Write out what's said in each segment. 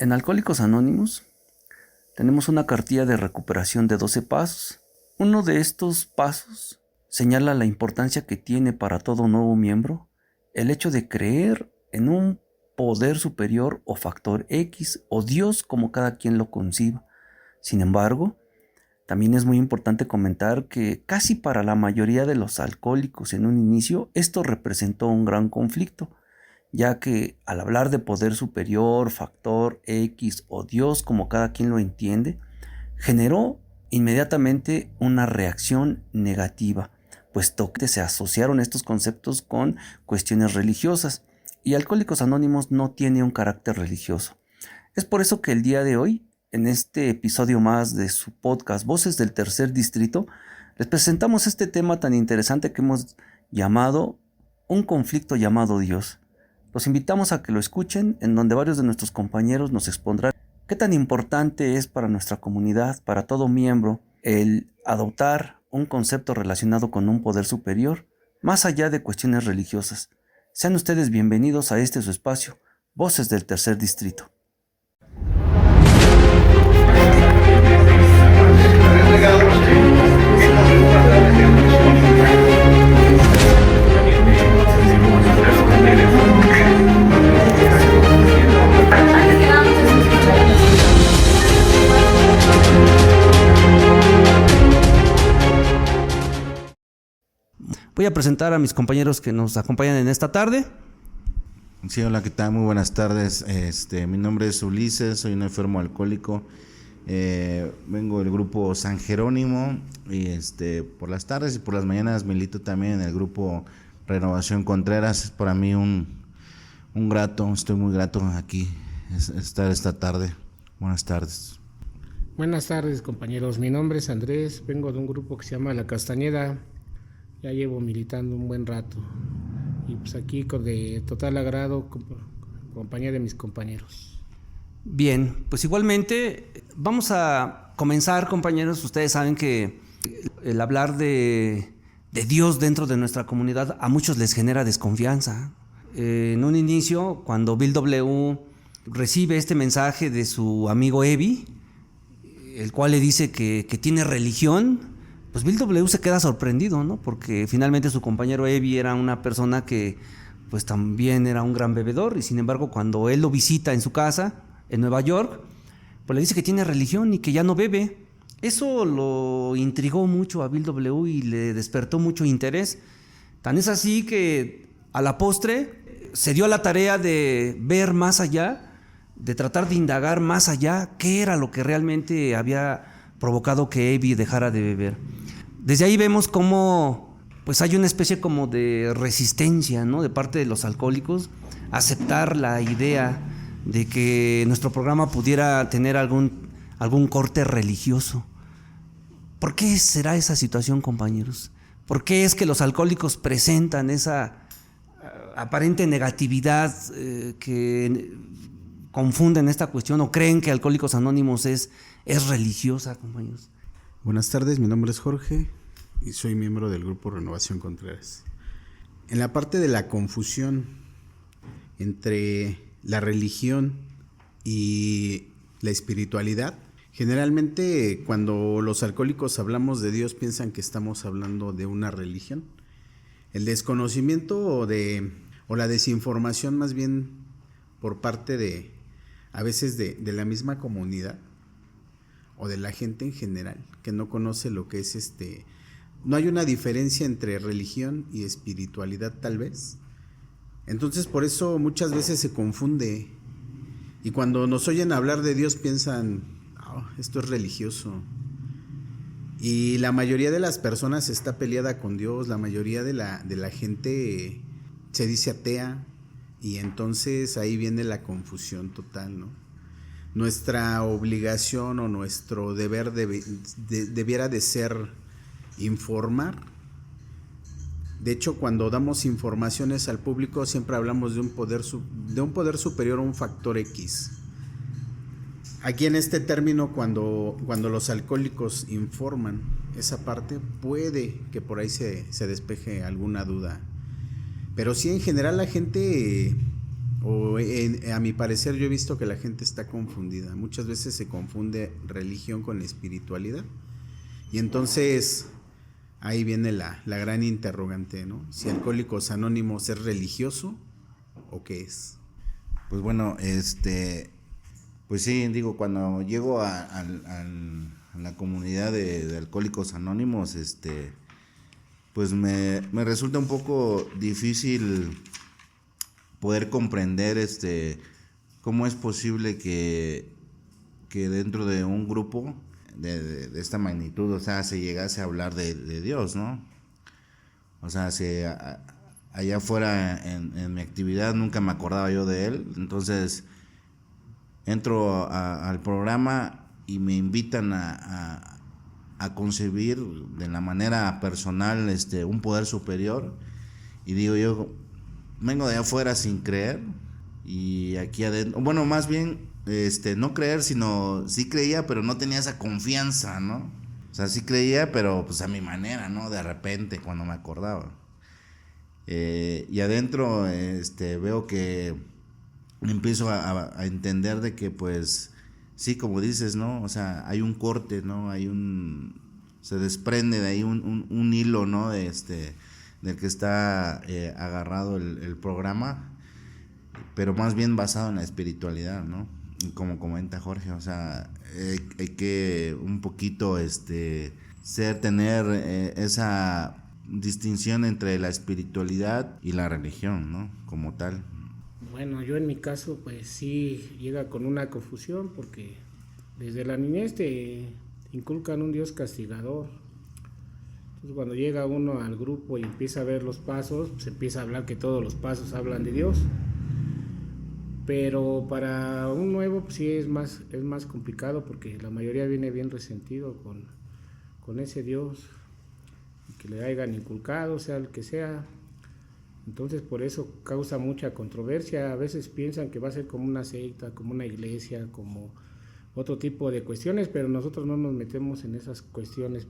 En Alcohólicos Anónimos tenemos una cartilla de recuperación de 12 pasos. Uno de estos pasos señala la importancia que tiene para todo nuevo miembro el hecho de creer en un poder superior o factor X o Dios, como cada quien lo conciba. Sin embargo, también es muy importante comentar que casi para la mayoría de los alcohólicos en un inicio esto representó un gran conflicto, ya que al hablar de poder superior, factor X o Dios, como cada quien lo entiende, generó inmediatamente una reacción negativa, puesto que se asociaron estos conceptos con cuestiones religiosas, y Alcohólicos Anónimos no tiene un carácter religioso. Es por eso que el día de hoy, en este episodio más de su podcast Voces del Tercer Distrito, les presentamos este tema tan interesante que hemos llamado un conflicto llamado Dios. Los invitamos a que lo escuchen, en donde varios de nuestros compañeros nos expondrán qué tan importante es para nuestra comunidad, para todo miembro, el adoptar un concepto relacionado con un poder superior, más allá de cuestiones religiosas. Sean ustedes bienvenidos a este su espacio, Voces del Tercer Distrito. Voy a presentar a mis compañeros que nos acompañan en esta tarde. Sí, hola, ¿qué tal? Muy buenas tardes. Mi nombre es Ulises, soy un enfermo alcohólico. Vengo del grupo San Jerónimo y por las tardes y por las mañanas milito también en el grupo Renovación Contreras. Es para mí un grato, estoy muy grato aquí estar esta tarde. Buenas tardes. Buenas tardes, compañeros. Mi nombre es Andrés, vengo de un grupo que se llama La Castañeda. Ya llevo militando un buen rato y pues aquí de total agrado, compañía de mis compañeros. Bien, pues igualmente vamos a comenzar, compañeros. Ustedes saben que el hablar de Dios dentro de nuestra comunidad a muchos les genera desconfianza. En un inicio, cuando Bill W. recibe este mensaje de su amigo Evi, el cual le dice que tiene religión, pues Bill W. se queda sorprendido, ¿no? Porque finalmente su compañero Evi era una persona que pues también era un gran bebedor, y sin embargo cuando él lo visita en su casa en Nueva York, pues le dice que tiene religión y que ya no bebe. Eso lo intrigó mucho a Bill W. y le despertó mucho interés. Tan es así que a la postre se dio a la tarea de ver más allá, de tratar de indagar más allá qué era lo que realmente había provocado que Evi dejara de beber. Desde ahí vemos cómo pues hay una especie como de resistencia, ¿no?, de parte de los alcohólicos a aceptar la idea de que nuestro programa pudiera tener algún corte religioso. ¿Por qué será esa situación, compañeros? ¿Por qué es que los alcohólicos presentan esa aparente negatividad que confunden esta cuestión o creen que Alcohólicos Anónimos es religiosa, compañeros? Buenas tardes, mi nombre es Jorge y soy miembro del grupo Renovación Contreras. En la parte de la confusión entre la religión y la espiritualidad, generalmente cuando los alcohólicos hablamos de Dios piensan que estamos hablando de una religión. El desconocimiento o la desinformación más bien por parte a veces de la misma comunidad o de la gente en general, que no conoce lo que es no hay una diferencia entre religión y espiritualidad tal vez. Entonces por eso muchas veces se confunde y cuando nos oyen hablar de Dios piensan, esto es religioso. Y la mayoría de las personas está peleada con Dios, la mayoría de la gente se dice atea y entonces ahí viene la confusión total, ¿no? Nuestra obligación o nuestro deber debiera de ser informar. De hecho, cuando damos informaciones al público siempre hablamos de un poder superior a un factor X. Aquí en este término, cuando los alcohólicos informan esa parte, puede que por ahí se despeje alguna duda. Pero sí, en general la gente A mi parecer yo he visto que la gente está confundida. Muchas veces se confunde religión con espiritualidad. Y entonces ahí viene la gran interrogante, ¿no? Si Alcohólicos Anónimos es religioso o qué es. Pues bueno, pues sí, digo, cuando llego a la comunidad de Alcohólicos Anónimos, pues me resulta un poco difícil poder comprender cómo es posible que dentro de un grupo de esta magnitud, o sea, se llegase a hablar de Dios, ¿no? O sea, allá afuera en mi actividad nunca me acordaba yo de él, entonces entro al programa y me invitan a concebir de la manera personal un poder superior, y digo yo, vengo de afuera sin creer, y aquí adentro, bueno, más bien no creer, sino sí creía, pero no tenía esa confianza, ¿no? O sea, sí creía, pero pues a mi manera, ¿no? De repente, cuando me acordaba. Y adentro veo que empiezo a entender de que, pues, sí, como dices, ¿no? O sea, hay un corte, ¿no? Se desprende de ahí un hilo, ¿no? Del que está agarrado el programa, pero más bien basado en la espiritualidad, ¿no? Como comenta Jorge, o sea, hay que un poquito tener esa distinción entre la espiritualidad y la religión, ¿no? Como tal. Bueno, yo en mi caso, pues sí llega con una confusión, porque desde la niñez te inculcan un Dios castigador. Entonces, cuando llega uno al grupo y empieza a ver los pasos, se empieza a hablar que todos los pasos hablan de Dios. Pero para un nuevo, pues sí es más complicado, porque la mayoría viene bien resentido con ese Dios que le hayan inculcado, sea el que sea. Entonces por eso causa mucha controversia. A veces piensan que va a ser como una secta, como una iglesia, como otro tipo de cuestiones, pero nosotros no nos metemos en esas cuestiones,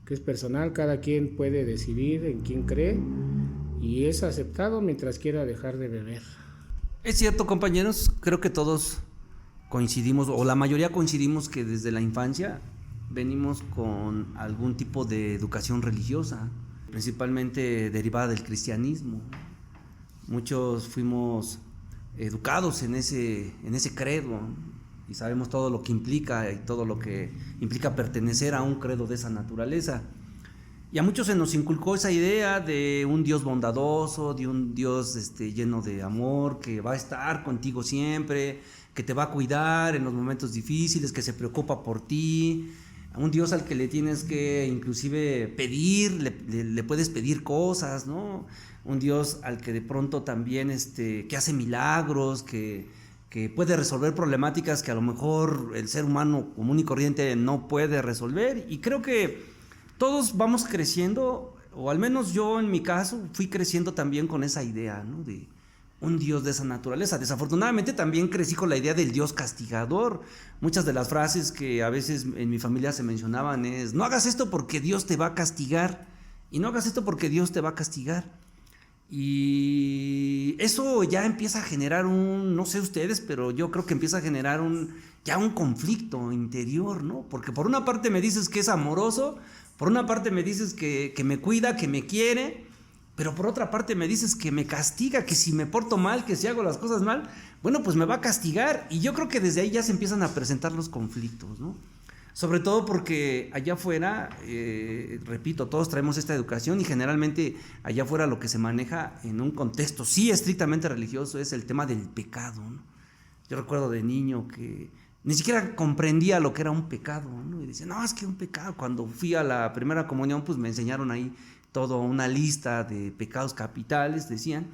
que es personal. Cada quien puede decidir en quién cree, y es aceptado mientras quiera dejar de beber. Es cierto, compañeros, creo que todos coincidimos, o la mayoría coincidimos, que desde la infancia venimos con algún tipo de educación religiosa, principalmente derivada del cristianismo. Muchos fuimos educados en ese credo, y sabemos todo lo que implica y todo lo que implica pertenecer a un credo de esa naturaleza. Y a muchos se nos inculcó esa idea de un Dios bondadoso, de un Dios lleno de amor, que va a estar contigo siempre, que te va a cuidar en los momentos difíciles, que se preocupa por ti. Un Dios al que le tienes que inclusive pedir, le puedes pedir cosas, ¿no? Un Dios al que de pronto también que hace milagros, que puede resolver problemáticas que a lo mejor el ser humano común y corriente no puede resolver. Y creo que todos vamos creciendo, o al menos yo en mi caso fui creciendo también con esa idea, ¿no? De un Dios de esa naturaleza. Desafortunadamente también crecí con la idea del Dios castigador. Muchas de las frases que a veces en mi familia se mencionaban es: no hagas esto porque Dios te va a castigar, y no hagas esto porque Dios te va a castigar. Y eso ya empieza a generar no sé ustedes, pero yo creo que empieza a generar ya un conflicto interior, ¿no? Porque por una parte me dices que es amoroso, por una parte me dices que me cuida, que me quiere, pero por otra parte me dices que me castiga, que si me porto mal, que si hago las cosas mal, bueno, pues me va a castigar. Y yo creo que desde ahí ya se empiezan a presentar los conflictos, ¿no? Sobre todo porque allá afuera, repito, todos traemos esta educación, y generalmente allá afuera lo que se maneja en un contexto sí estrictamente religioso es el tema del pecado, ¿no? Yo recuerdo de niño que ni siquiera comprendía lo que era un pecado, ¿no? Y decía, no, es que un pecado. Cuando fui a la primera comunión, pues me enseñaron ahí toda una lista de pecados capitales, decían,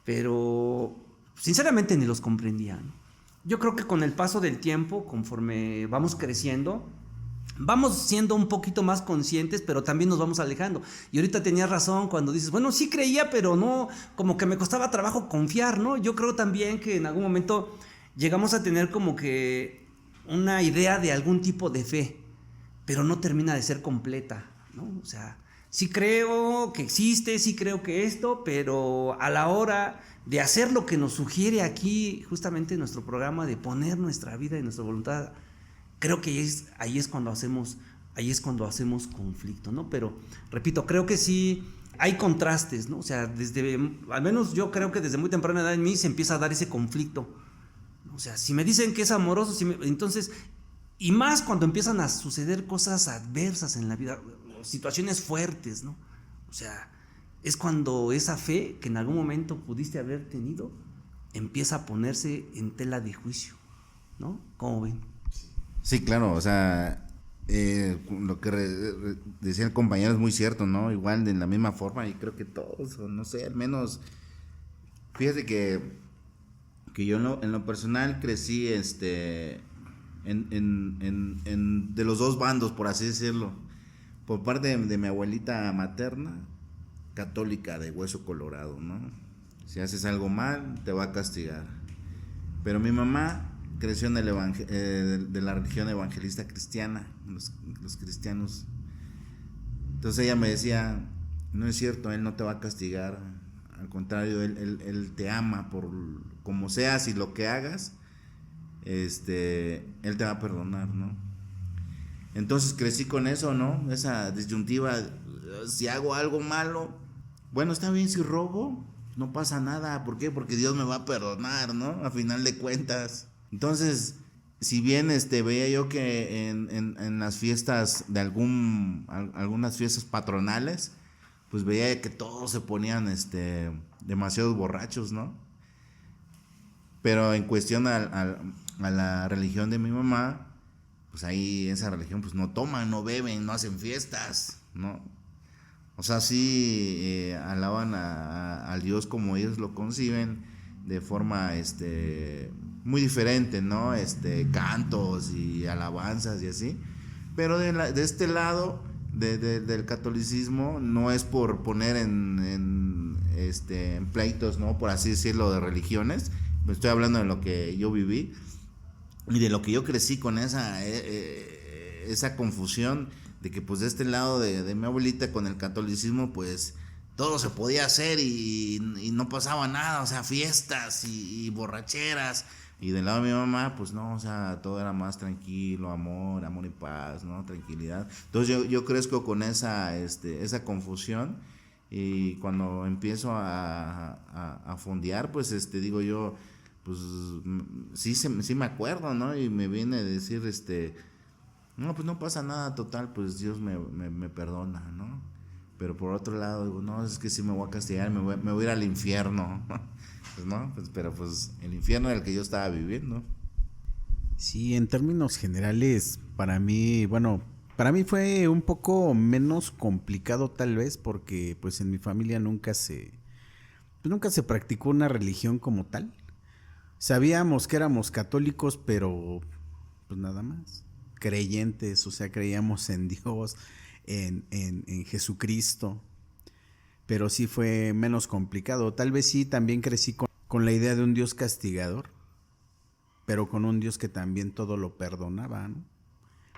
pero sinceramente ni los comprendía, ¿no? Yo creo que con el paso del tiempo, conforme vamos creciendo, vamos siendo un poquito más conscientes, pero también nos vamos alejando. Y ahorita tenías razón cuando dices, bueno, sí creía, pero no, como que me costaba trabajo confiar, ¿no? Yo creo también que en algún momento llegamos a tener como que una idea de algún tipo de fe, pero no termina de ser completa, ¿no? O sea, sí creo que existe, sí creo que esto, pero a la hora de hacer lo que nos sugiere aquí justamente nuestro programa, de poner nuestra vida y nuestra voluntad, creo que ahí es cuando hacemos conflicto, ¿no? Pero repito, creo que sí hay contrastes, ¿no? O sea, al menos yo creo que desde muy temprana edad en mí se empieza a dar ese conflicto. O sea, si me dicen que es amoroso, entonces, y más cuando empiezan a suceder cosas adversas en la vida, situaciones fuertes, ¿no? O sea, es cuando esa fe que en algún momento pudiste haber tenido empieza a ponerse en tela de juicio, ¿no? ¿Cómo ven? Sí, claro, o sea, lo que decía el compañero es muy cierto, ¿no? Igual de la misma forma, y creo que todos, o no sé, al menos, fíjate que yo en lo personal crecí de los dos bandos, por así decirlo. Por parte de mi abuelita materna, católica de hueso colorado, ¿no? Si haces algo mal, te va a castigar. Pero mi mamá creció en de la religión evangelista cristiana, los cristianos. Entonces ella me decía, no es cierto, Él no te va a castigar. Al contrario, él te ama por como seas y lo que hagas, Él te va a perdonar, ¿no? Entonces crecí con eso, ¿no? Esa disyuntiva, si hago algo malo, bueno, está bien, si robo, no pasa nada. ¿Por qué? Porque Dios me va a perdonar, ¿no? A final de cuentas. Entonces, si bien veía yo que en las fiestas de algunas fiestas patronales, pues veía que todos se ponían demasiados borrachos, ¿no? Pero en cuestión a la religión de mi mamá, pues ahí esa religión pues no toman, no beben, no hacen fiestas, ¿no? O sea, sí alaban al Dios como ellos lo conciben, de forma muy diferente, ¿no? Cantos y alabanzas y así. Pero de este lado del catolicismo no es por poner en pleitos, ¿no? Por así decirlo, de religiones. Estoy hablando de lo que yo viví y de lo que yo crecí con esa confusión de que pues de este lado de mi abuelita con el catolicismo pues todo se podía hacer y no pasaba nada, o sea, fiestas y borracheras. Y del lado de mi mamá, pues no, o sea, todo era más tranquilo, amor y paz, ¿no? Tranquilidad. Entonces yo crezco con esa confusión, y cuando empiezo a fondear, pues digo yo, pues sí me acuerdo, ¿no? Y me viene a decir, no, pues no pasa nada, total, pues Dios me perdona, ¿no? Pero por otro lado digo, no, es que sí me voy a castigar, me voy a ir al infierno. Pues no, pues, pero pues el infierno era el que yo estaba viviendo. Sí, en términos generales, para mí fue un poco menos complicado tal vez, porque pues en mi familia nunca se practicó una religión como tal. Sabíamos que éramos católicos, pero pues nada más. Creyentes, o sea, creíamos en Dios, en Jesucristo. Pero sí fue menos complicado. Tal vez sí también crecí con la idea de un Dios castigador, pero con un Dios que también todo lo perdonaba, ¿no?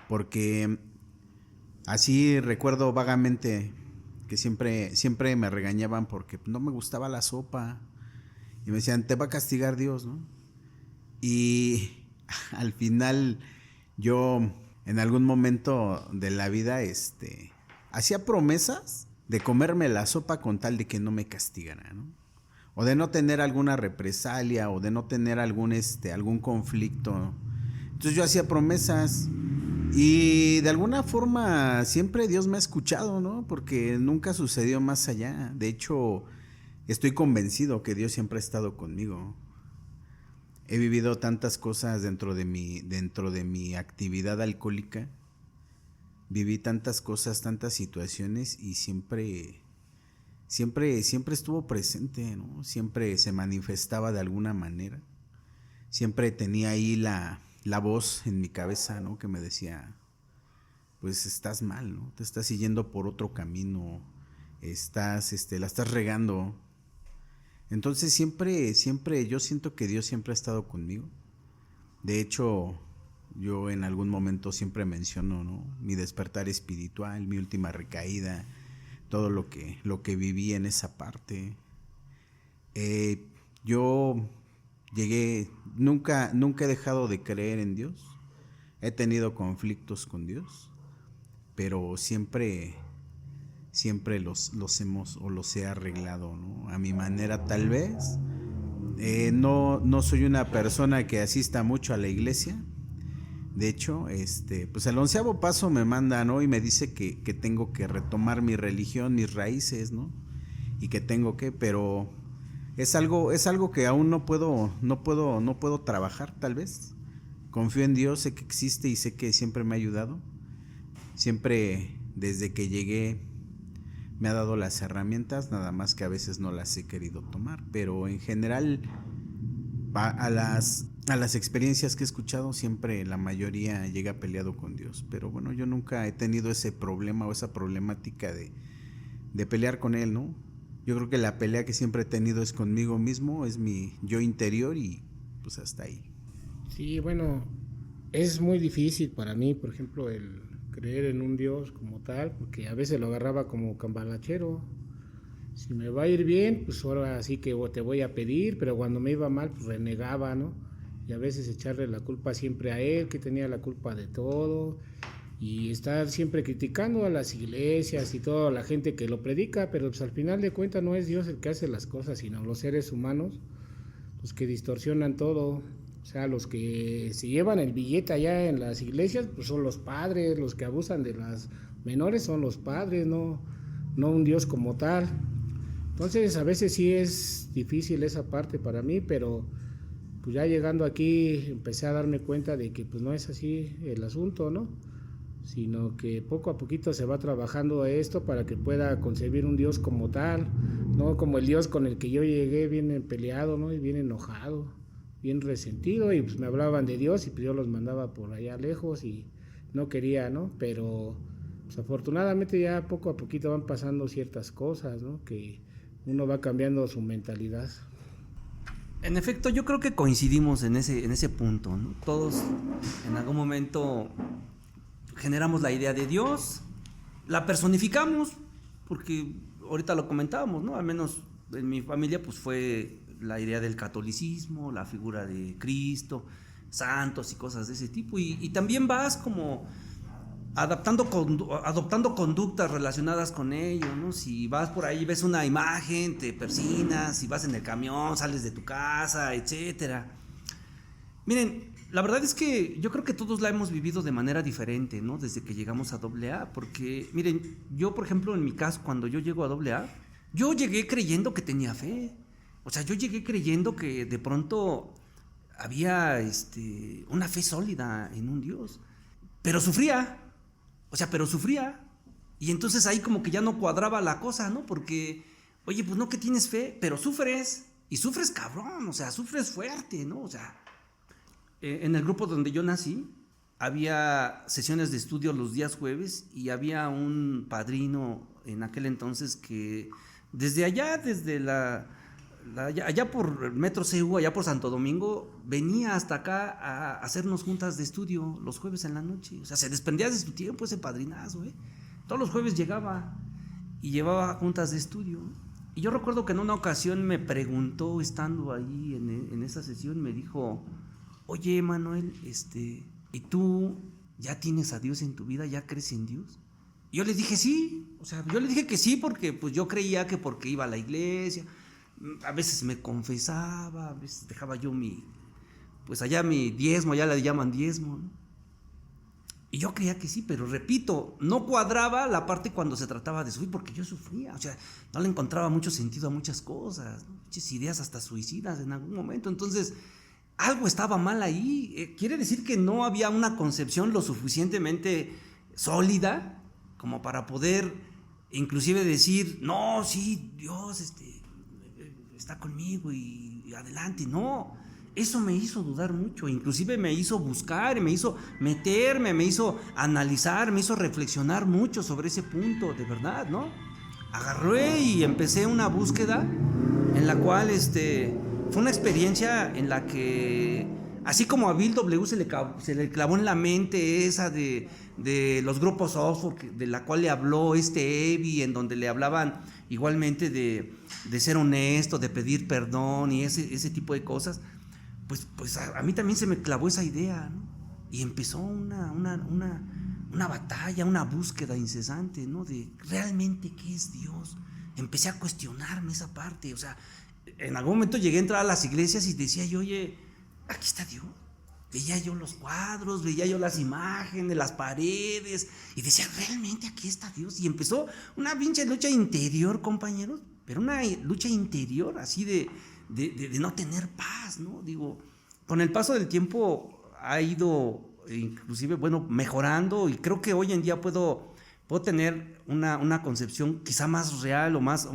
Porque así recuerdo vagamente que siempre me regañaban porque no me gustaba la sopa. Y me decían, te va a castigar Dios, ¿no? Y al final yo en algún momento de la vida hacía promesas de comerme la sopa con tal de que no me castigara, ¿no? O de no tener alguna represalia, o de no tener algún conflicto, ¿no? Entonces yo hacía promesas y de alguna forma siempre Dios me ha escuchado, ¿no? Porque nunca sucedió más allá. De hecho, estoy convencido que Dios siempre ha estado conmigo. He vivido tantas cosas dentro de mi actividad alcohólica. Viví tantas cosas, tantas situaciones, y siempre estuvo presente, ¿no? Siempre se manifestaba de alguna manera. Siempre tenía ahí la voz en mi cabeza, ¿no? Que me decía, pues estás mal, ¿no? Te estás siguiendo por otro camino, la estás regando. Entonces siempre yo siento que Dios siempre ha estado conmigo. De hecho, yo en algún momento siempre menciono, ¿no? Mi despertar espiritual, mi última recaída, todo lo que viví en esa parte. Yo nunca he dejado de creer en Dios. He tenido conflictos con Dios, pero siempre los he arreglado, ¿no? A mi manera, tal vez. No soy una persona que asista mucho a la iglesia. De hecho, pues el 11º paso me manda, ¿no? Y me dice que tengo que retomar mi religión, mis raíces, ¿no? Y que pero es algo que aún no puedo trabajar, tal vez. Confío en Dios, sé que existe y sé que siempre me ha ayudado. Siempre, desde que llegué, me ha dado las herramientas, nada más que a veces no las he querido tomar. Pero en general, a las experiencias que he escuchado, siempre la mayoría llega peleado con Dios. Pero bueno, yo nunca he tenido ese problema o esa problemática de pelear con Él, ¿no? Yo creo que la pelea que siempre he tenido es conmigo mismo, es mi yo interior y pues hasta ahí. Sí, bueno, es muy difícil para mí, por ejemplo, el creer en un Dios como tal, porque a veces lo agarraba como cambalachero. Si me va a ir bien, pues ahora sí que te voy a pedir, pero cuando me iba mal, pues renegaba, ¿no? Y a veces echarle la culpa siempre a él, que tenía la culpa de todo, y estar siempre criticando a las iglesias y toda la gente que lo predica, pero pues al final de cuentas no es Dios el que hace las cosas, sino los seres humanos, los que distorsionan todo. O sea, los que se llevan el billete allá en las iglesias, pues son los padres, los que abusan de las menores son los padres, no un Dios como tal. Entonces a veces sí es difícil esa parte para mí, pero pues ya llegando aquí empecé a darme cuenta de que pues no es así el asunto, ¿no? Sino que poco a poquito se va trabajando esto para que pueda concebir un Dios como tal, no como el Dios con el que yo llegué bien peleado, ¿no? Y bien enojado, bien resentido, y pues me hablaban de Dios y pues yo los mandaba por allá lejos y no quería, ¿no? Pero pues afortunadamente ya poco a poquito van pasando ciertas cosas, ¿no? Que uno va cambiando su mentalidad. En efecto, yo creo que coincidimos en ese punto, ¿no? Todos en algún momento generamos la idea de Dios, la personificamos, porque ahorita lo comentábamos, ¿no? Al menos en mi familia pues fue la idea del catolicismo, la figura de Cristo, santos y cosas de ese tipo, y también vas como adoptando conductas relacionadas con ello, ¿no? Si vas por ahí, ves una imagen, te persignas, si vas en el camión, sales de tu casa, etcétera. Miren, la verdad es que yo creo que todos la hemos vivido de manera diferente, ¿no? Desde que llegamos a AA, porque, miren, yo, por ejemplo, en mi caso, cuando yo llego a AA, yo llegué creyendo que tenía fe. O sea, yo llegué creyendo que de pronto había una fe sólida en un Dios. Pero sufría. Y entonces ahí como que ya no cuadraba la cosa, ¿no? Porque, oye, pues no que tienes fe, pero sufres. Y sufres cabrón, o sea, sufres fuerte, ¿no? O sea, en el grupo donde yo nací, había sesiones de estudio los días jueves y había un padrino en aquel entonces que desde allá, allá por Metro CU, allá por Santo Domingo, venía hasta acá a hacernos juntas de estudio los jueves en la noche. O sea, se desprendía de su tiempo ese padrinazo, ¿eh? Todos los jueves llegaba y llevaba juntas de estudio. Y yo recuerdo que en una ocasión me preguntó, estando ahí en esa sesión, me dijo: oye, Manuel, ¿y tú ya tienes a Dios en tu vida? ¿Ya crees en Dios? Y yo le dije sí, o sea, yo le dije que sí porque pues yo creía que porque iba a la iglesia, a veces me confesaba, a veces dejaba yo pues allá mi diezmo, allá le llaman diezmo, ¿no? Y yo creía que sí, pero repito, no cuadraba la parte cuando se trataba de sufrir, porque yo sufría, o sea, no le encontraba mucho sentido a muchas cosas, ¿no? Muchas ideas hasta suicidas en algún momento. Entonces algo estaba mal ahí. Quiere decir que no había una concepción lo suficientemente sólida como para poder inclusive decir, no, sí, Dios está conmigo y adelante. No, eso me hizo dudar mucho, inclusive me hizo buscar, me hizo meterme, me hizo analizar, me hizo reflexionar mucho sobre ese punto, de verdad, ¿no? Agarré y empecé una búsqueda en la cual fue una experiencia en la que Así como a Bill W. se le clavó en la mente esa de los grupos Oxford, de la cual le habló Evi, en donde le hablaban igualmente de ser honesto, de pedir perdón y ese tipo de cosas, pues a mí también se me clavó esa idea, ¿no? Y empezó una batalla, una búsqueda incesante, ¿no? De realmente qué es Dios. Empecé a cuestionarme esa parte, o sea, en algún momento llegué a entrar a las iglesias y decía yo, oye, aquí está Dios. Veía yo los cuadros, veía yo las imágenes, las paredes, y decía, realmente aquí está Dios. Y empezó una pinche lucha interior, compañeros, pero una lucha interior así de no tener paz, ¿no? Digo, con el paso del tiempo ha ido inclusive, bueno, mejorando, y creo que hoy en día puedo tener una concepción quizá más real o más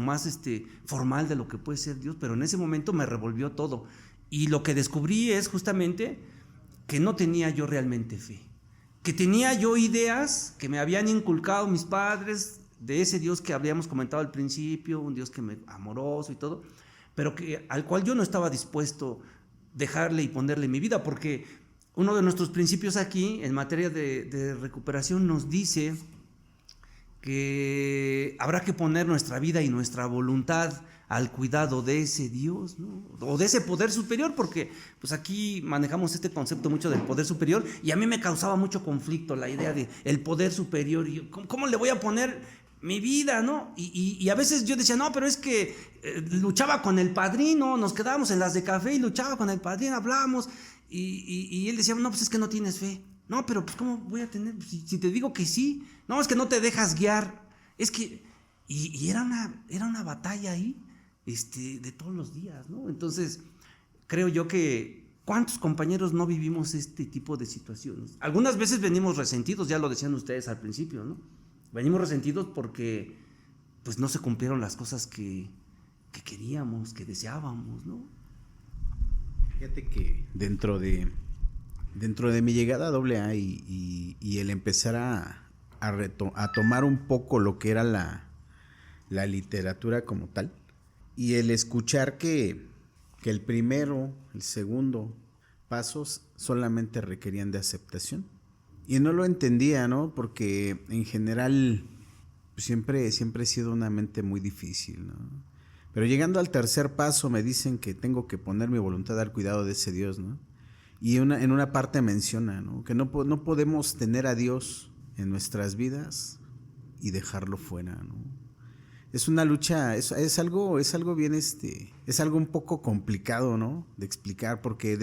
formal de lo que puede ser Dios, pero en ese momento me revolvió todo. Y lo que descubrí es justamente que no tenía yo realmente fe, que tenía yo ideas que me habían inculcado mis padres de ese Dios que habíamos comentado al principio, un Dios amoroso y todo, pero al cual yo no estaba dispuesto a dejarle y ponerle mi vida, porque uno de nuestros principios aquí en materia de recuperación nos dice que habrá que poner nuestra vida y nuestra voluntad al cuidado de ese Dios, ¿no? O de ese poder superior, porque pues aquí manejamos este concepto mucho del poder superior, y a mí me causaba mucho conflicto la idea de el poder superior, y ¿cómo le voy a poner mi vida, no? Y a veces yo decía, no, pero es que luchaba con el padrino, nos quedábamos en las de café y luchaba con el padrino, hablábamos, y él decía, no, pues es que no tienes fe. No, pero pues ¿cómo voy a tener? Si te digo que sí, no, es que no te dejas guiar. Es que, y era una batalla ahí, de todos los días, ¿no? Entonces, creo yo que ¿cuántos compañeros no vivimos este tipo de situaciones? Algunas veces venimos resentidos, ya lo decían ustedes al principio, ¿no? Venimos resentidos porque pues no se cumplieron las cosas que queríamos, que deseábamos, ¿no? Fíjate que dentro de mi llegada a AA y el empezar a tomar un poco lo que era la literatura como tal, y el escuchar que el primero, el segundo pasos solamente requerían de aceptación. Y no lo entendía, ¿no? Porque en general siempre he sido una mente muy difícil, ¿no? Pero llegando al tercer paso me dicen que tengo que poner mi voluntad al cuidado de ese Dios, ¿no? Y en una parte menciona, ¿no? Que no podemos tener a Dios en nuestras vidas y dejarlo fuera, ¿no? Es una lucha, es algo bien, es algo un poco complicado, ¿no? De explicar, porque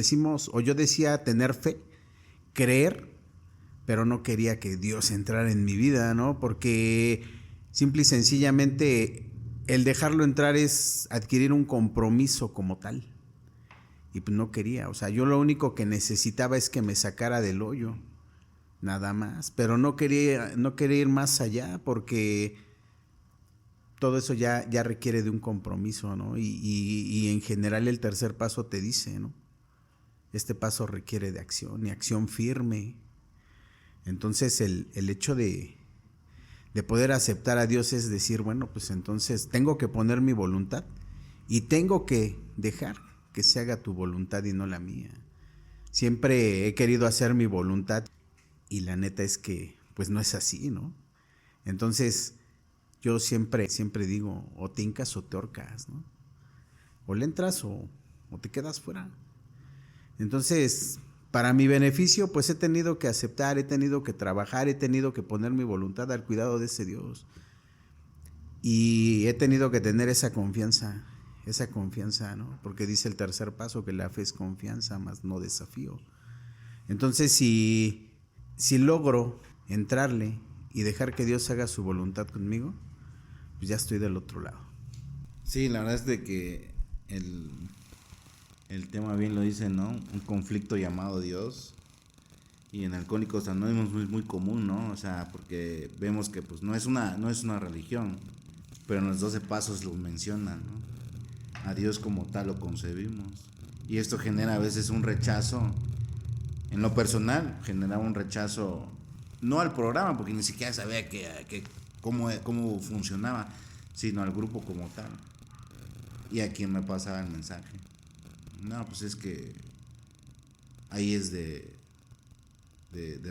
yo decía tener fe, creer, pero no quería que Dios entrara en mi vida, ¿no? Porque simple y sencillamente el dejarlo entrar es adquirir un compromiso como tal. Y pues no quería, o sea, yo lo único que necesitaba es que me sacara del hoyo, nada más. Pero no quería ir más allá, porque todo eso ya requiere de un compromiso, ¿no? Y en general el tercer paso te dice, ¿no? Este paso requiere de acción, y acción firme. Entonces el hecho de poder aceptar a Dios es decir, bueno, pues entonces tengo que poner mi voluntad y tengo que dejar que se haga tu voluntad y no la mía. Siempre he querido hacer mi voluntad y la neta es que pues no es así, ¿no? Entonces yo siempre digo, o te hincas o te ahorcas, ¿no? O le entras o te quedas fuera. Entonces, para mi beneficio, pues he tenido que aceptar, he tenido que trabajar, he tenido que poner mi voluntad al cuidado de ese Dios. Y he tenido que tener esa confianza, ¿no? Porque dice el tercer paso que la fe es confianza, más no desafío. Entonces, si logro entrarle y dejar que Dios haga su voluntad conmigo, pues ya estoy del otro lado. Sí, la verdad es de que el tema bien lo dice, ¿no? Un conflicto llamado Dios. Y en Alcohólicos Anónimos es muy común, ¿no? O sea, porque vemos que pues no es una religión, pero en los 12 pasos lo mencionan, ¿no? A Dios como tal lo concebimos. Y esto genera a veces un rechazo. En lo personal, generaba un rechazo, no al programa, porque ni siquiera sabía cómo funcionaba, sino al grupo como tal. Y a quien me pasaba el mensaje. No, pues es que ahí es de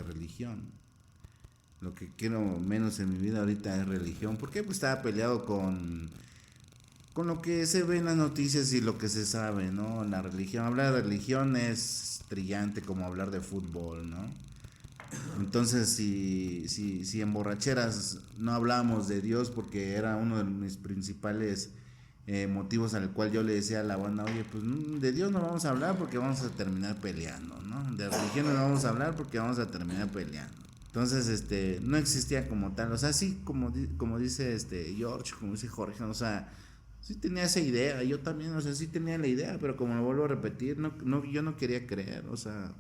religión. Lo que quiero menos en mi vida ahorita es religión. ¿Por qué? Pues estaba peleado con lo que se ve en las noticias y lo que se sabe, ¿no? La religión, hablar de religión es trillante como hablar de fútbol, ¿no? Entonces, si en borracheras no hablamos de Dios, porque era uno de mis principales motivos al cual yo le decía a la banda, oye, pues de Dios no vamos a hablar porque vamos a terminar peleando, ¿no? De religión no vamos a hablar porque vamos a terminar peleando. Entonces, no existía como tal, o sea, sí, como dice George, como dice Jorge, o sea, sí tenía esa idea, yo también, o sea, sí tenía la idea, pero como lo vuelvo a repetir, yo no quería creer, o sea,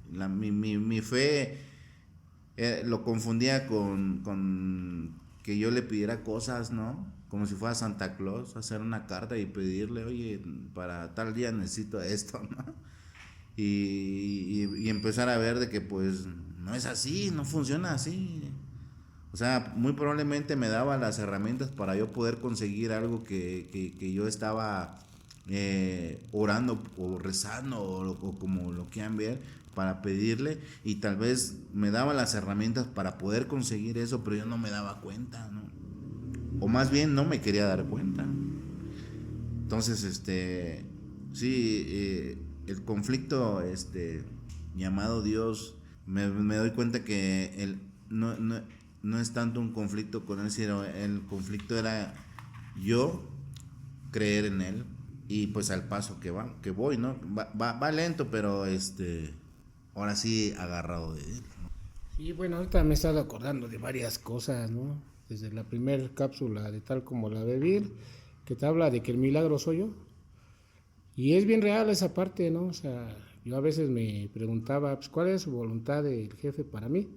mi fe lo confundía con que yo le pidiera cosas, ¿no? Como si fuera Santa Claus, hacer una carta y pedirle, oye, para tal día necesito esto, ¿no? Y empezar a ver de que pues no es así, no funciona así. O sea, muy probablemente me daba las herramientas para yo poder conseguir algo que yo estaba orando o rezando o como lo quieran ver, para pedirle, y tal vez me daba las herramientas para poder conseguir eso, pero yo no me daba cuenta, ¿no? O más bien no me quería dar cuenta. Entonces, sí, el conflicto llamado Dios, me doy cuenta que no es tanto un conflicto con él, sino el conflicto era yo creer en él, y pues al paso que voy, ¿no? Va lento, pero ahora sí agarrado de él, ¿no? Sí, bueno, ahorita me he estado acordando de varias cosas, ¿no? Desde la primera cápsula de Tal como la Vivir, que te habla de que el milagro soy yo. Y es bien real esa parte, ¿no? O sea, yo a veces me preguntaba, pues, ¿cuál es su voluntad del jefe para mí?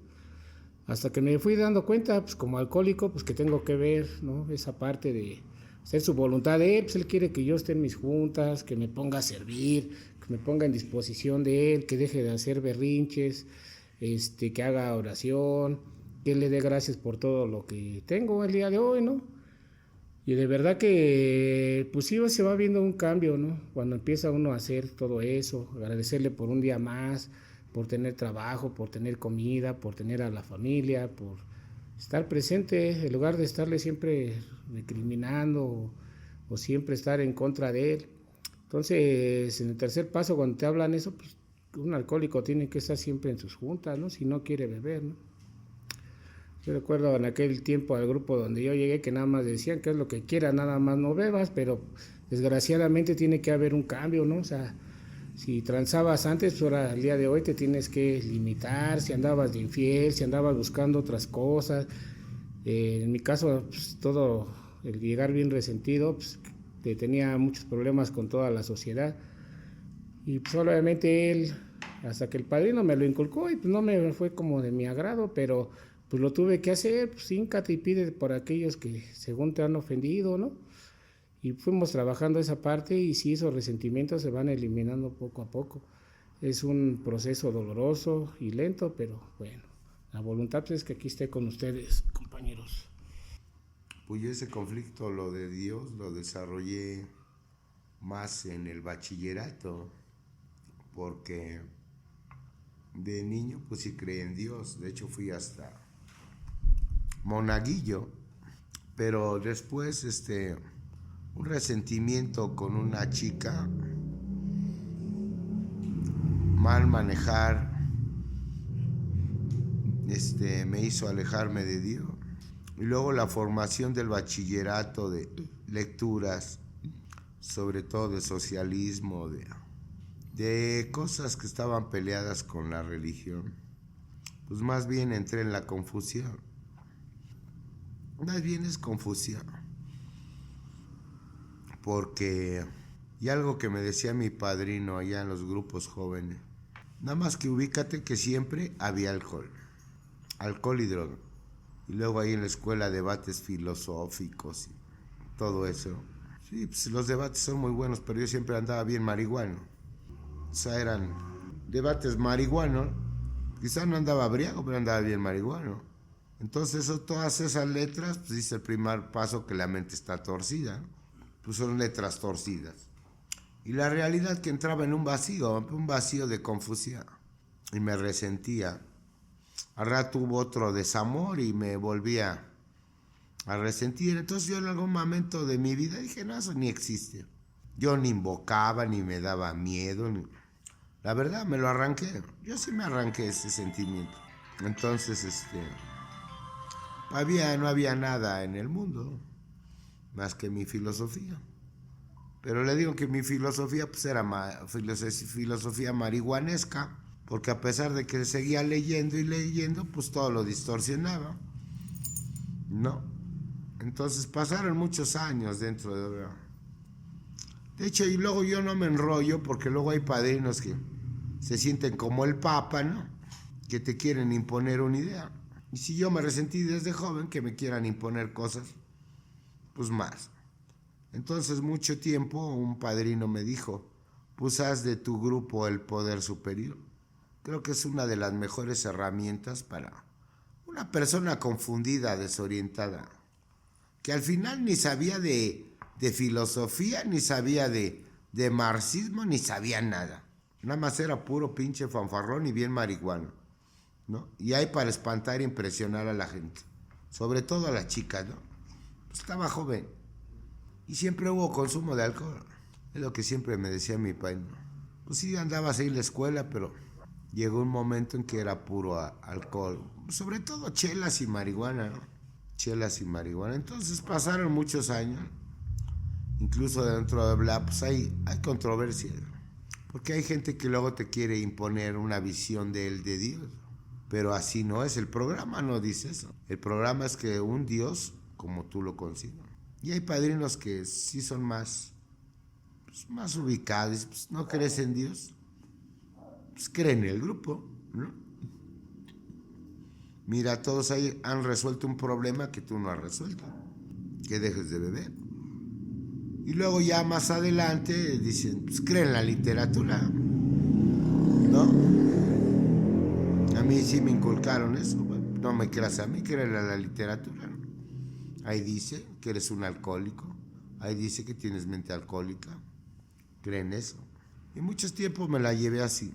Hasta que me fui dando cuenta, pues, como alcohólico, pues, que tengo que ver, ¿no? Esa parte de ser su voluntad de él, pues, él quiere que yo esté en mis juntas, que me ponga a servir, que me ponga en disposición de él, que deje de hacer berrinches, que haga oración, que le dé gracias por todo lo que tengo el día de hoy, ¿no? Y de verdad que pues sí se va viendo un cambio, ¿no? Cuando empieza uno a hacer todo eso, agradecerle por un día más, por tener trabajo, por tener comida, por tener a la familia, por estar presente, en lugar de estarle siempre recriminando o siempre estar en contra de él. Entonces, en el tercer paso, cuando te hablan eso, pues un alcohólico tiene que estar siempre en sus juntas, ¿no? Si no quiere beber, ¿no? Yo recuerdo en aquel tiempo al grupo donde yo llegué que nada más decían que es lo que quieras, nada más no bebas, pero desgraciadamente tiene que haber un cambio, ¿no? O sea, si transabas antes, pues ahora al día de hoy te tienes que limitar, si andabas de infiel, si andabas buscando otras cosas. En mi caso, pues, todo el llegar bien resentido, pues tenía muchos problemas con toda la sociedad. Y pues obviamente él, hasta que el padrino me lo inculcó y pues no me fue como de mi agrado, pero pues lo tuve que hacer, pues híncate y pide por aquellos que según te han ofendido, ¿no? Y fuimos trabajando esa parte y sí, esos resentimientos se van eliminando poco a poco. Es un proceso doloroso y lento, pero bueno, la voluntad es que aquí esté con ustedes, compañeros. Pues yo ese conflicto, lo de Dios, lo desarrollé más en el bachillerato, porque de niño pues sí creí en Dios, de hecho fui hasta monaguillo, pero después un resentimiento con una chica, mal manejar, me hizo alejarme de Dios. Y luego la formación del bachillerato, de lecturas, sobre todo de socialismo, de cosas que estaban peleadas con la religión. Pues más bien entré en la confusión. Más bien es confusión. Porque, y algo que me decía mi padrino allá en los grupos jóvenes, nada más que ubícate que siempre había alcohol y droga. Y luego ahí en la escuela debates filosóficos y todo eso. Sí, pues los debates son muy buenos, pero yo siempre andaba bien marihuano. O sea, eran debates marihuanos. Quizás no andaba briago, pero andaba bien marihuano. Entonces todas esas letras, pues dice el primer paso que la mente está torcida, ¿no? Pues son letras torcidas. Y la realidad que entraba en un vacío de confusión. Y me resentía. Al rato hubo otro desamor y me volvía a resentir. Entonces yo en algún momento de mi vida dije, no, eso ni existe. Yo ni invocaba, ni me daba miedo. La verdad, me lo arranqué. Yo sí me arranqué ese sentimiento. Entonces, no había nada en el mundo más que mi filosofía. Pero le digo que mi filosofía pues era filosofía marihuanesca, porque a pesar de que seguía leyendo y leyendo, pues todo lo distorsionaba, ¿no? Entonces pasaron muchos años dentro de hecho, y luego yo no me enrollo, porque luego hay padrinos que se sienten como el Papa, ¿no? Que te quieren imponer una idea. Y si yo me resentí desde joven, que me quieran imponer cosas, pues más. Entonces, mucho tiempo, un padrino me dijo, pues haz de tu grupo el poder superior. Creo que es una de las mejores herramientas para una persona confundida, desorientada, que al final ni sabía de filosofía, ni sabía de marxismo, ni sabía nada. Nada más era puro pinche fanfarrón y bien marihuano, ¿no? Y hay para espantar e impresionar a la gente, sobre todo a las chicas, ¿no? Pues estaba joven y siempre hubo consumo de alcohol. Es lo que siempre me decía mi padre, ¿no? Pues sí, andabas ahí en la escuela, pero llegó un momento en que era puro alcohol, sobre todo chelas y marihuana, ¿no? Chelas y marihuana. Entonces pasaron muchos años, incluso dentro de Bla, pues hay controversia, porque hay gente que luego te quiere imponer una visión de Dios, pero así no es. El programa no dice eso. El programa es que un Dios como tú lo concibas. Y hay padrinos que sí son más ubicados. Pues, no crees en Dios, pues creen en el grupo, ¿no? Mira, todos ahí han resuelto un problema que tú no has resuelto, que dejes de beber. Y luego ya más adelante dicen, pues creen en la literatura, ¿no? A mí sí me inculcaron eso. Bueno, no me creas a mí, creen en la literatura, ¿no? Ahí dice que eres un alcohólico, ahí dice que tienes mente alcohólica, creen eso. Y muchos tiempos me la llevé así,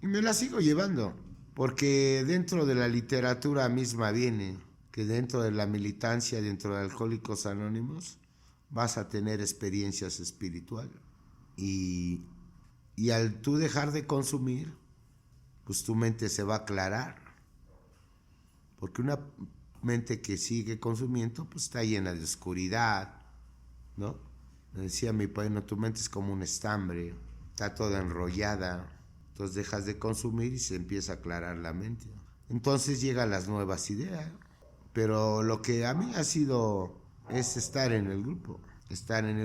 y me la sigo llevando, porque dentro de la literatura misma viene que dentro de la militancia, dentro de Alcohólicos Anónimos, vas a tener experiencias espirituales. Y al tú dejar de consumir, pues tu mente se va a aclarar. Porque una mente que sigue consumiendo, pues está llena de oscuridad, ¿no? Me decía mi padre, no, tu mente es como un estambre, está toda enrollada. Entonces dejas de consumir y se empieza a aclarar la mente. Entonces llegan las nuevas ideas. Pero lo que a mí ha sido es estar en el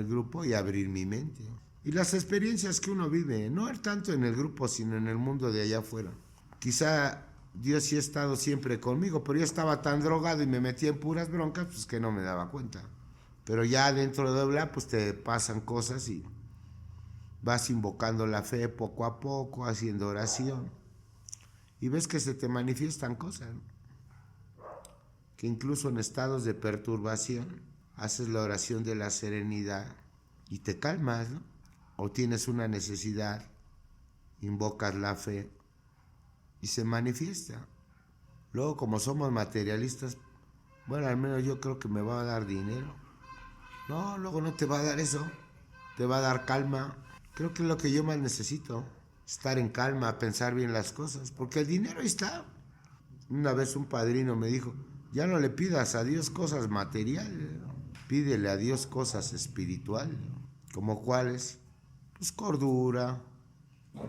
grupo y abrir mi mente. Y las experiencias que uno vive, no tanto en el grupo, sino en el mundo de allá afuera. Quizá Dios sí ha estado siempre conmigo, pero yo estaba tan drogado y me metía en puras broncas, pues que no me daba cuenta. Pero ya dentro de Bla, pues te pasan cosas y vas invocando la fe poco a poco, haciendo oración. Y ves que se te manifiestan cosas, ¿no? Que incluso en estados de perturbación haces la oración de la serenidad y te calmas, ¿no? O tienes una necesidad, invocas la fe y se manifiesta. Luego, como somos materialistas, bueno, al menos yo creo que me va a dar dinero. No, luego no te va a dar eso, te va a dar calma. Creo que es lo que yo más necesito, estar en calma, pensar bien las cosas, porque el dinero ahí está. Una vez un padrino me dijo, ya no le pidas a Dios cosas materiales, pídele a Dios cosas espirituales, como cuáles, pues cordura,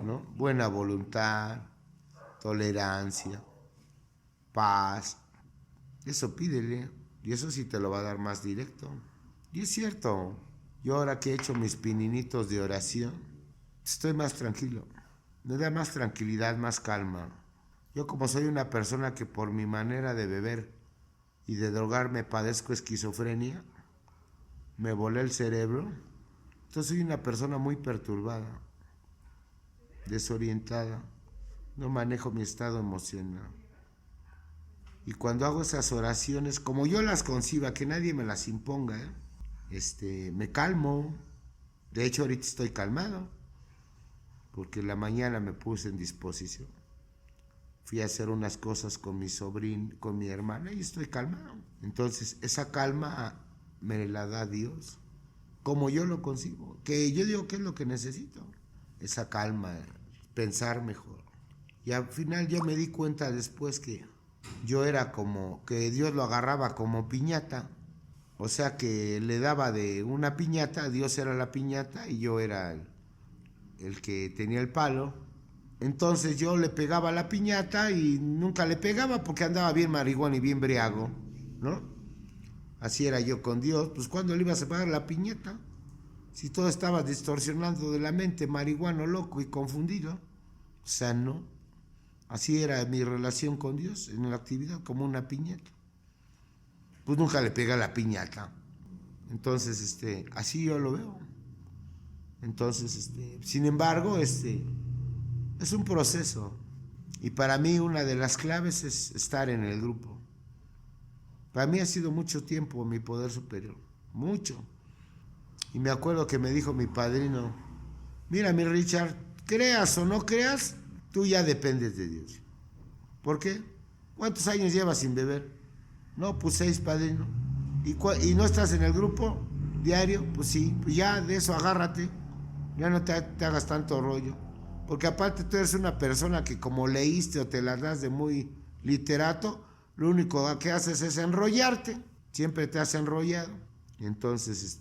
¿no? Buena voluntad, tolerancia, paz. Eso pídele, y eso sí te lo va a dar más directo. Y es cierto, yo ahora que he hecho mis pininitos de oración, estoy más tranquilo, me da más tranquilidad, más calma. Yo, como soy una persona que por mi manera de beber y de drogarme padezco esquizofrenia, me volé el cerebro, entonces soy una persona muy perturbada, desorientada, no manejo mi estado emocional. Y cuando hago esas oraciones, como yo las conciba, que nadie me las imponga, me calmo, De hecho, ahorita estoy calmado, porque en la mañana me puse en disposición. Fui a hacer unas cosas con mi sobrino, con mi hermana, y estoy calmado. Entonces, esa calma me la da Dios, como yo lo consigo, que yo digo que es lo que necesito, esa calma, pensar mejor. Y al final yo me di cuenta después que yo era como, que Dios lo agarraba como piñata, o sea que le daba de una piñata, Dios era la piñata y yo era el que tenía el palo. Entonces yo le pegaba la piñata y nunca le pegaba porque andaba bien marihuana y bien briago, ¿no? Así era yo con Dios. Pues ¿cuándo le ibas a pegar la piñata? Si todo estaba distorsionando de la mente, marihuano, loco y confundido. O sea, no. Así era mi relación con Dios en la actividad, como una piñata. Pues nunca le pega la piñata. Entonces, así yo lo veo. Entonces, sin embargo, es un proceso. Y para mí una de las claves es estar en el grupo. Para mí ha sido mucho tiempo mi poder superior. Mucho. Y me acuerdo que me dijo mi padrino, mira mi Richard, creas o no creas, tú ya dependes de Dios. ¿Por qué? ¿Cuántos años llevas sin beber? No, pues 6, padrino. ¿Y no estás en el grupo diario? Pues sí, pues ya de eso agárrate. Ya no te hagas tanto rollo. Porque aparte tú eres una persona que como leíste o te la das de muy literato, lo único que haces es enrollarte. Siempre te has enrollado. Entonces,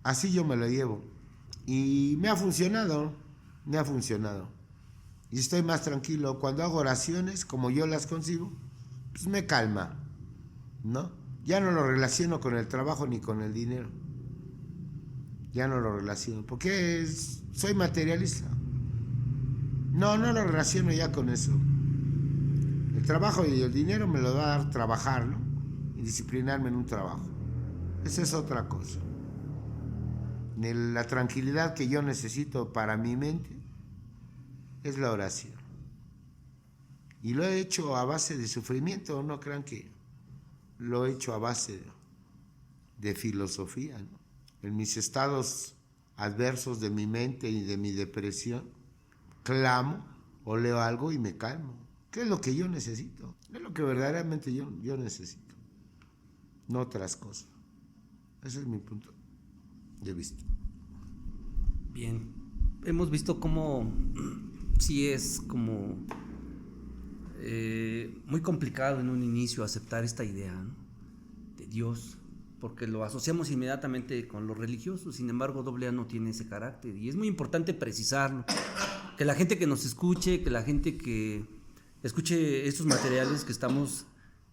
así yo me lo llevo. Y me ha funcionado. Y estoy más tranquilo. Cuando hago oraciones, como yo las consigo, pues me calma, ¿no? Ya no lo relaciono con el trabajo ni con el dinero. Ya no lo relaciono, porque soy materialista. No lo relaciono ya con eso. El trabajo y el dinero me lo va a dar trabajarlo y disciplinarme en un trabajo. Esa es otra cosa. La tranquilidad que yo necesito para mi mente es la oración. Y lo he hecho a base de sufrimiento, no crean que lo he hecho a base de filosofía, ¿no? En mis estados adversos de mi mente y de mi depresión, clamo o leo algo y me calmo. ¿Qué es lo que yo necesito? Es lo que verdaderamente yo necesito, no otras cosas. Ese es mi punto de vista. Bien, hemos visto cómo sí es como muy complicado en un inicio aceptar esta idea, ¿no?, de Dios, porque lo asociamos inmediatamente con lo religioso. Sin embargo, AA no tiene ese carácter y es muy importante precisarlo, que la gente que nos escuche, que la gente que escuche estos materiales que estamos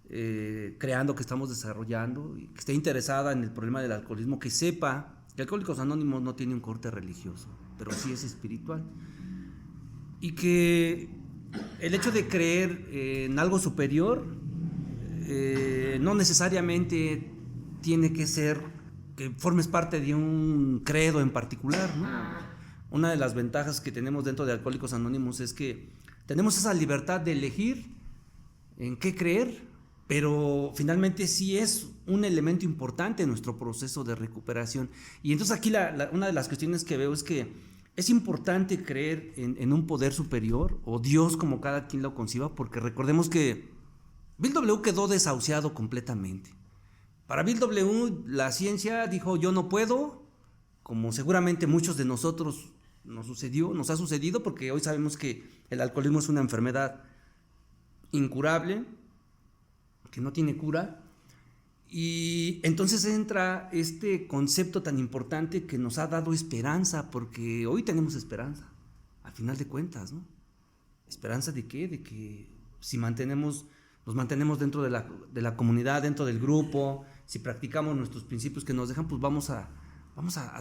creando, que estamos desarrollando, y que esté interesada en el problema del alcoholismo, que sepa que Alcohólicos Anónimos no tiene un corte religioso, pero sí es espiritual, y que el hecho de creer en algo superior no necesariamente tiene que ser que formes parte de un credo en particular, ¿no? Una de las ventajas que tenemos dentro de Alcohólicos Anónimos es que tenemos esa libertad de elegir en qué creer, pero finalmente sí es un elemento importante en nuestro proceso de recuperación. Y entonces aquí una de las cuestiones que veo es que es importante creer en un poder superior, o Dios como cada quien lo conciba, porque recordemos que Bill W. quedó desahuciado completamente. Para Bill W. la ciencia dijo yo no puedo, como seguramente muchos de nosotros nos ha sucedido, porque hoy sabemos que el alcoholismo es una enfermedad incurable, que no tiene cura, y entonces entra este concepto tan importante que nos ha dado esperanza, porque hoy tenemos esperanza, al final de cuentas, ¿no? ¿Esperanza de qué? De que si nos mantenemos dentro de la comunidad, dentro del grupo, si practicamos nuestros principios que nos dejan, pues vamos a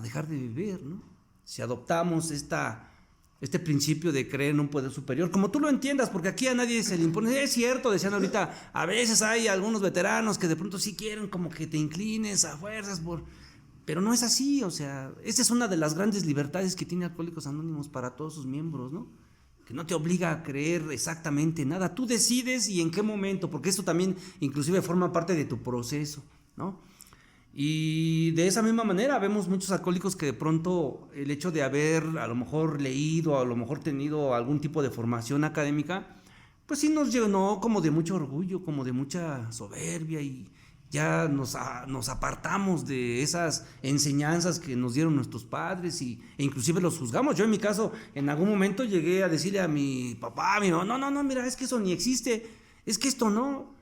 dejar de beber, ¿no? Si adoptamos este principio de creer en un poder superior, como tú lo entiendas, porque aquí a nadie se le impone. Es cierto, decían ahorita, a veces hay algunos veteranos que de pronto sí quieren como que te inclines a fuerzas, pero no es así. O sea, esa es una de las grandes libertades que tiene Alcohólicos Anónimos para todos sus miembros, ¿no? Que no te obliga a creer exactamente nada, tú decides y en qué momento, porque esto también inclusive forma parte de tu proceso, ¿no? Y de esa misma manera vemos muchos alcohólicos que de pronto el hecho de haber a lo mejor leído, a lo mejor tenido algún tipo de formación académica, pues sí nos llenó como de mucho orgullo, como de mucha soberbia, y ya nos apartamos de esas enseñanzas que nos dieron nuestros padres e inclusive los juzgamos. Yo en mi caso en algún momento llegué a decirle a mi papá, a mi mamá, no, mira, es que eso ni existe, es que esto no.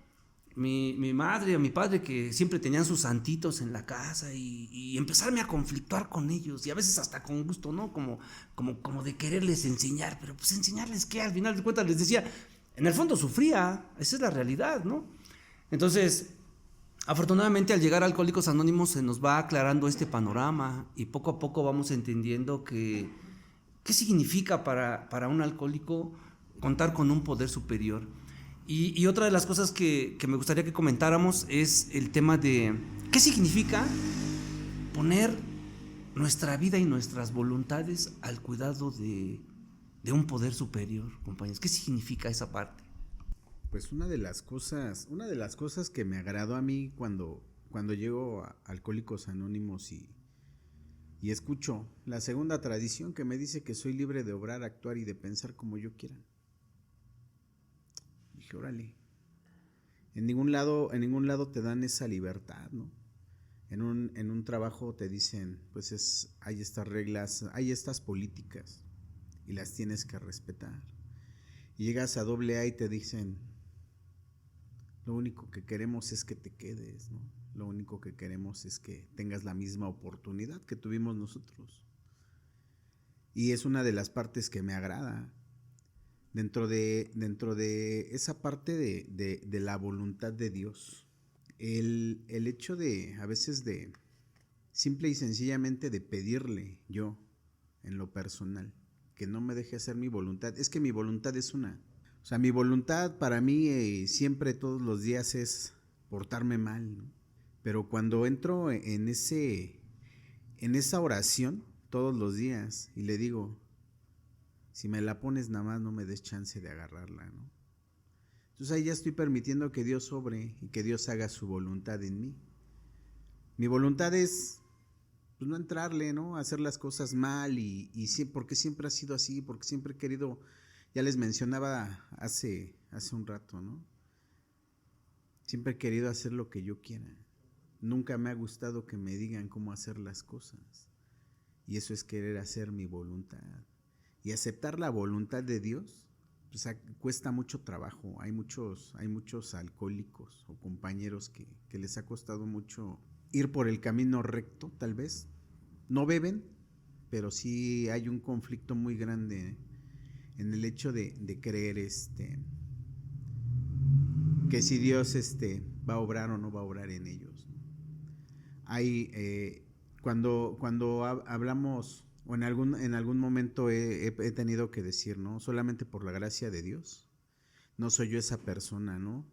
Mi madre o mi padre, que siempre tenían sus santitos en la casa, y empezarme a conflictuar con ellos, y a veces hasta con gusto, ¿no? Como de quererles enseñar, pero pues enseñarles qué, al final de cuentas les decía, en el fondo sufría, esa es la realidad, ¿no? Entonces, afortunadamente al llegar a Alcohólicos Anónimos se nos va aclarando este panorama, y poco a poco vamos entendiendo qué significa para un alcohólico contar con un poder superior. Y otra de las cosas que me gustaría que comentáramos es el tema de qué significa poner nuestra vida y nuestras voluntades al cuidado de un poder superior, compañeros. ¿Qué significa esa parte? Pues una de las cosas que me agradó a mí cuando llego a Alcohólicos Anónimos y escucho la segunda tradición que me dice que soy libre de obrar, actuar y de pensar como yo quiera. Dije, órale, en ningún lado te dan esa libertad, ¿no? En un trabajo te dicen, pues hay estas reglas, hay estas políticas y las tienes que respetar. Y llegas a AA y te dicen, lo único que queremos es que te quedes, ¿no? Lo único que queremos es que tengas la misma oportunidad que tuvimos nosotros. Y es una de las partes que me agrada. Dentro de esa parte de la voluntad de Dios, el hecho de, a veces de, simple y sencillamente de pedirle yo, en lo personal, que no me deje hacer mi voluntad, es que mi voluntad es una. O sea, mi voluntad para mí siempre, todos los días, es portarme mal, ¿no? Pero cuando entro en esa oración todos los días y le digo, si me la pones nada más no me des chance de agarrarla, ¿no? Entonces ahí ya estoy permitiendo que Dios obre y que Dios haga su voluntad en mí. Mi voluntad es pues no entrarle, ¿no? Hacer las cosas mal y sí, porque siempre ha sido así, porque siempre he querido, ya les mencionaba hace un rato, ¿no? Siempre he querido hacer lo que yo quiera. Nunca me ha gustado que me digan cómo hacer las cosas. Y eso es querer hacer mi voluntad. Y aceptar la voluntad de Dios, pues cuesta mucho trabajo. Hay muchos alcohólicos o compañeros que les ha costado mucho ir por el camino recto, tal vez. No beben, pero sí hay un conflicto muy grande en el hecho de creer que si Dios va a obrar o no va a obrar en ellos. Hay cuando hablamos o en algún momento he tenido que decir, ¿no? Solamente por la gracia de Dios no soy yo esa persona, ¿no?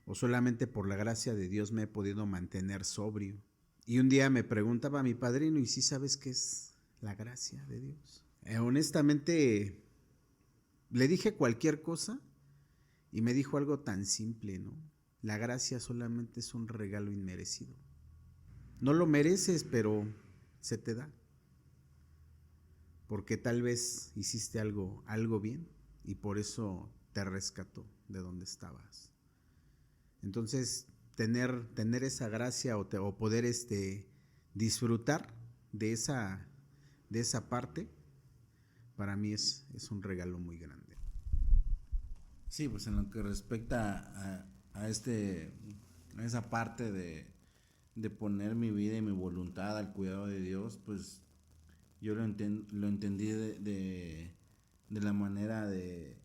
O solamente por la gracia de Dios me he podido mantener sobrio. Y un día me preguntaba mi padrino, ¿y si sabes qué es la gracia de Dios? Honestamente le dije cualquier cosa y me dijo algo tan simple, ¿no? La gracia solamente es un regalo inmerecido. No lo mereces, pero se te da. Porque tal vez hiciste algo bien y por eso te rescató de donde estabas. Entonces, tener esa gracia o poder disfrutar de esa parte, para mí es un regalo muy grande. Sí, pues en lo que respecta a esa parte de poner mi vida y mi voluntad al cuidado de Dios, pues yo lo entendí de la manera de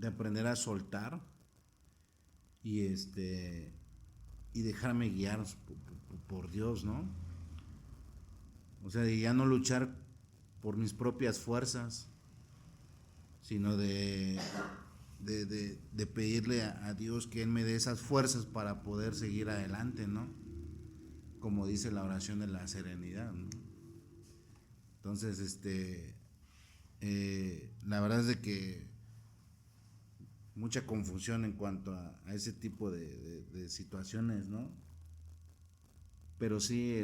aprender a soltar y dejarme guiar por Dios, ¿no? O sea, de ya no luchar por mis propias fuerzas, sino de pedirle a Dios que Él me dé esas fuerzas para poder seguir adelante, ¿no? Como dice la oración de la serenidad, ¿no? Entonces, la verdad es de que mucha confusión en cuanto a ese tipo de situaciones, ¿no? pero sí,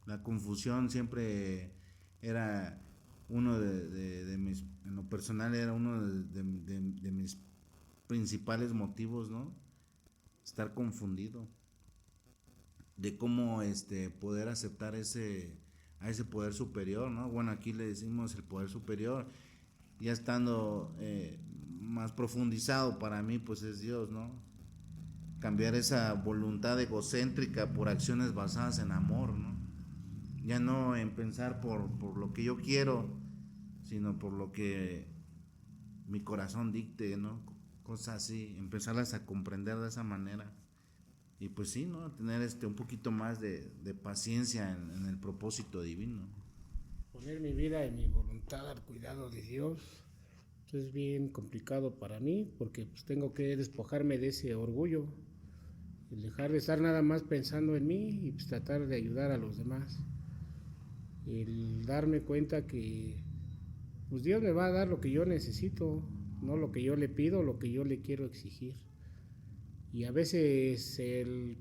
la confusión siempre era uno de mis, en lo personal era uno de mis principales motivos, ¿no? Estar confundido de cómo poder aceptar a ese poder superior, ¿no? Bueno, aquí le decimos el poder superior, ya estando más profundizado para mí, pues es Dios, ¿no? Cambiar esa voluntad egocéntrica por acciones basadas en amor, ¿no? Ya no en pensar por lo que yo quiero, sino por lo que mi corazón dicte, ¿no? Cosas así, empezarlas a comprender de esa manera. Y pues sí, ¿no? Tener un poquito más de paciencia en el propósito divino. Poner mi vida y mi voluntad al cuidado de Dios pues, es bien complicado para mí porque pues, tengo que despojarme de ese orgullo, el dejar de estar nada más pensando en mí y pues, tratar de ayudar a los demás. El darme cuenta que pues, Dios me va a dar lo que yo necesito, no lo que yo le pido, lo que yo le quiero exigir. Y a veces el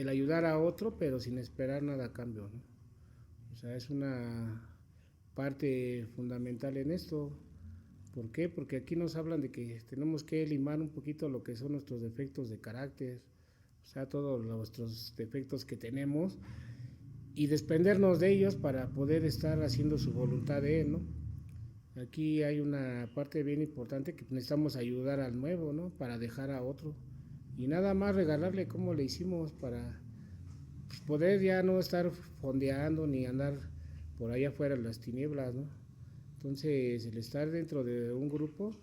ayudar a otro, pero sin esperar nada a cambio, ¿no? O sea, es una parte fundamental en esto. ¿Por qué? Porque aquí nos hablan de que tenemos que limar un poquito lo que son nuestros defectos de carácter, o sea, todos nuestros defectos que tenemos y desprendernos de ellos para poder estar haciendo su voluntad de Él, ¿no? Aquí hay una parte bien importante que necesitamos ayudar al nuevo, ¿no? Para dejar a otro. Y nada más regalarle cómo le hicimos para pues, poder ya no estar fondeando ni andar por allá afuera en las tinieblas, ¿no? Entonces, el estar dentro de un grupo,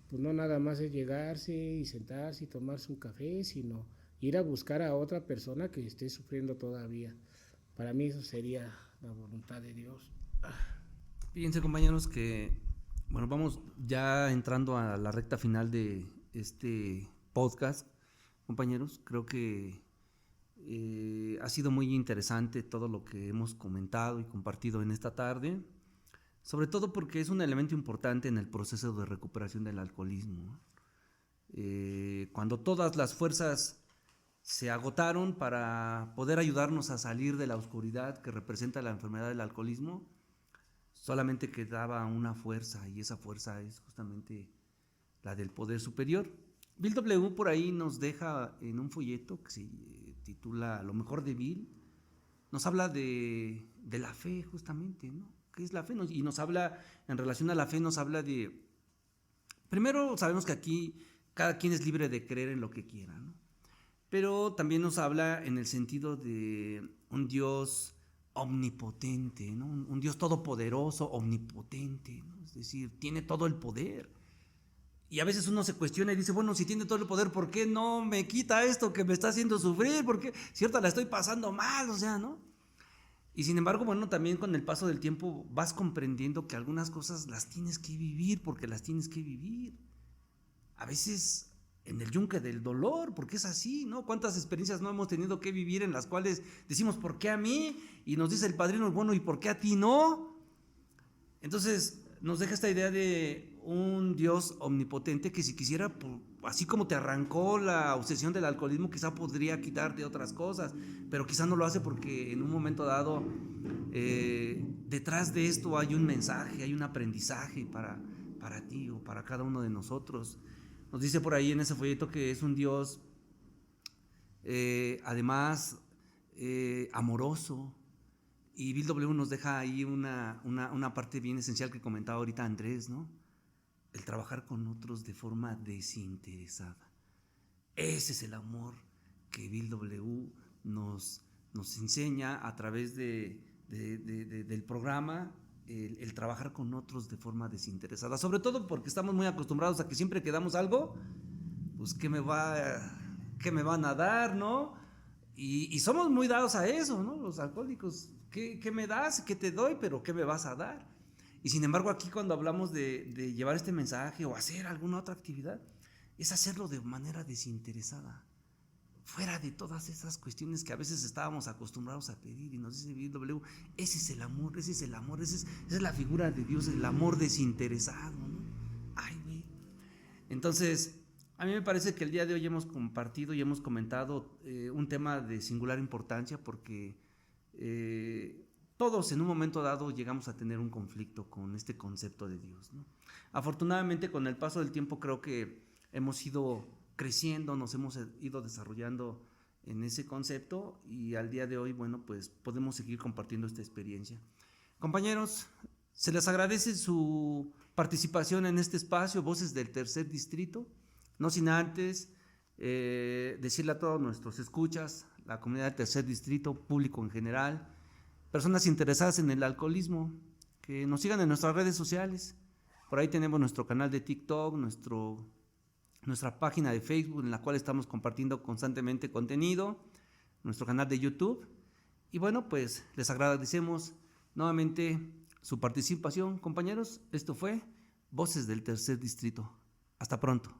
pues no nada más es llegarse y sentarse y tomarse un café, sino ir a buscar a otra persona que esté sufriendo todavía. Para mí eso sería la voluntad de Dios. Fíjense, compañeros, que bueno, vamos ya entrando a la recta final de este podcast. Compañeros, creo que ha sido muy interesante todo lo que hemos comentado y compartido en esta tarde, sobre todo porque es un elemento importante en el proceso de recuperación del alcoholismo. Cuando todas las fuerzas se agotaron para poder ayudarnos a salir de la oscuridad que representa la enfermedad del alcoholismo, solamente quedaba una fuerza, y esa fuerza es justamente la del poder superior. Bill W. por ahí nos deja en un folleto que se titula Lo mejor de Bill, nos habla de la fe justamente, ¿no? ¿Qué es la fe? Y nos habla, en relación a la fe, nos habla de, primero sabemos que aquí cada quien es libre de creer en lo que quiera, ¿no? Pero también nos habla en el sentido de un Dios omnipotente, ¿no? Un Dios todopoderoso, omnipotente, ¿no? Es decir, tiene todo el poder. Y a veces uno se cuestiona y dice, bueno, si tiene todo el poder, ¿por qué no me quita esto que me está haciendo sufrir? ¿Por qué? Cierto, la estoy pasando mal, o sea, ¿no? Y sin embargo, bueno, también con el paso del tiempo vas comprendiendo que algunas cosas las tienes que vivir porque las tienes que vivir. A veces en el yunque del dolor, porque es así, ¿no? ¿Cuántas experiencias no hemos tenido que vivir en las cuales decimos, ¿por qué a mí? Y nos dice el padrino, bueno, ¿y por qué a ti no? Entonces nos deja esta idea de un Dios omnipotente que si quisiera, así como te arrancó la obsesión del alcoholismo, quizá podría quitarte otras cosas, pero quizá no lo hace porque en un momento dado detrás de esto hay un mensaje, hay un aprendizaje para ti o para cada uno de nosotros. Nos dice por ahí en ese folleto que es un Dios además amoroso. Y Bill W. nos deja ahí una parte bien esencial que comentaba ahorita Andrés, ¿no? El trabajar con otros de forma desinteresada. Ese es el amor que Bill W. nos enseña a través del programa, el trabajar con otros de forma desinteresada. Sobre todo porque estamos muy acostumbrados a que siempre que damos algo, pues ¿qué me van a dar, no? Y somos muy dados a eso, ¿no? Los alcohólicos, ¿qué me das? ¿Qué te doy? Pero ¿qué me vas a dar? Y sin embargo aquí cuando hablamos de llevar este mensaje o hacer alguna otra actividad, es hacerlo de manera desinteresada, fuera de todas esas cuestiones que a veces estábamos acostumbrados a pedir. Y nos dice BW, ese es el amor, esa es la figura de Dios, el amor desinteresado, ¿no? Ay, güey. Entonces, A mí me parece que el día de hoy hemos compartido y hemos comentado un tema de singular importancia porque todos en un momento dado llegamos a tener un conflicto con este concepto de Dios, ¿no? Afortunadamente, con el paso del tiempo creo que hemos ido creciendo, nos hemos ido desarrollando en ese concepto y al día de hoy, bueno, pues podemos seguir compartiendo esta experiencia. Compañeros, se les agradece su participación en este espacio, Voces del Tercer Distrito, no sin antes decirle a todos nuestros escuchas, la comunidad del Tercer Distrito, público en general, personas interesadas en el alcoholismo, que nos sigan en nuestras redes sociales. Por ahí tenemos nuestro canal de TikTok, nuestra página de Facebook en la cual estamos compartiendo constantemente contenido, nuestro canal de YouTube. Y bueno, pues les agradecemos nuevamente su participación, compañeros. Esto fue Voces del Tercer Distrito. Hasta pronto.